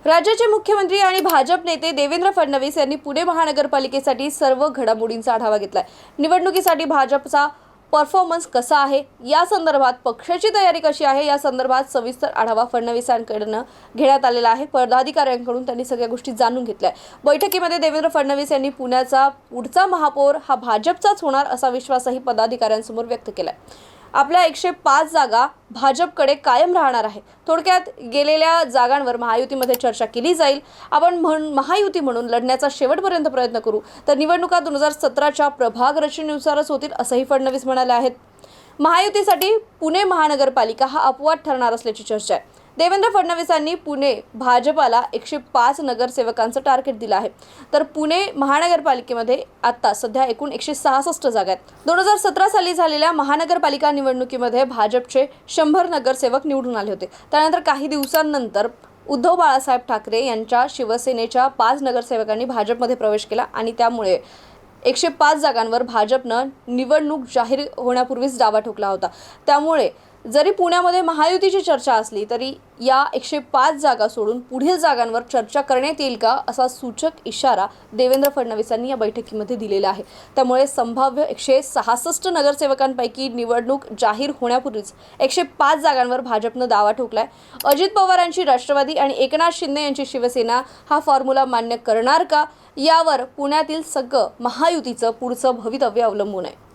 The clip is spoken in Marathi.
राज्याचे मुख्यमंत्री आणि भाजप नेते देवेंद्र फडणवीस यांनी पुणे महानगरपालिकेसाठी सर्व घडामोडींचा आढावा घेतलाय। निवडणुकीसाठी भाजपचा परफॉर्मन्स कसा आहे, या संदर्भात पक्षाची तयारी कशी आहे, या संदर्भात सविस्तर आढावा फडणवीसांकडून घेण्यात आलेला आहे। पदाधिकाऱ्यांकडून त्यांनी सगळ्या गोष्टी जाणून घेतल्या। बैठकीमध्ये देवेंद्र फडणवीस यांनी पुण्याचा पुढचा महापौर हा भाजपचाच होणार असा विश्वासही पदाधिकाऱ्यांसमोर व्यक्त केलाय। आपल्या 105 जागा भाजपकडे कायम राहणार आहे। थोडक्यात गेलेल्या जागांवर महायुतीमध्ये चर्चा केली जाईल। आपण महायुती म्हणून लढण्याचा शेवटपर्यंत प्रयत्न करू, तर निवडणुका 2017च्या प्रभाग रचनेनुसारच होतील असंही फडणवीस म्हणाले आहेत। महायुतीसाठी पुणे महानगरपालिका हा अपवाद ठरणार असल्याची चर्चा आहे। देवेंद्र फडणवीसांनी पुणे भाजपाला 105 नगरसेवकांचं टार्गेट दिलं आहे, तर पुणे महानगरपालिकेमध्ये आता सध्या एकूण 166 जागा आहेत। 2017 साली झालेल्या महानगरपालिका निवडणुकीमध्ये भाजपचे 100 नगरसेवक निवडून आले होते। त्यानंतर काही दिवसांनंतर उद्धव बाळासाहेब ठाकरे यांच्या शिवसेनेच्या 5 नगरसेवकांनी भाजपमध्ये प्रवेश केला आणि त्यामुळे 105 जागांवर भाजपनं निवडणूक जाहीर होण्यापूर्वीच दावा ठोकला होता। त्यामुळे जरी पुण्यामध्ये महायुतीची चर्चा असली तरी या 105 जागा सोडून पुढील जागांवर चर्चा करण्यात येईल का असा सूचक इशारा देवेंद्र फडणवीसांनी या बैठकीमध्ये दिलेला आहे। त्यामुळे संभाव्य 166 नगरसेवकांपैकी निवडणूक जाहीर होण्यापूर्वीच 105 जागांवर भाजपनं दावा ठोकलाय। अजित पवारांची राष्ट्रवादी आणि एकनाथ शिंदे यांची शिवसेना हा फॉर्म्युला मान्य करणार का, यावर पुण्यातील सगळं महायुतीचं पुढचं भवितव्य अवलंबून आहे।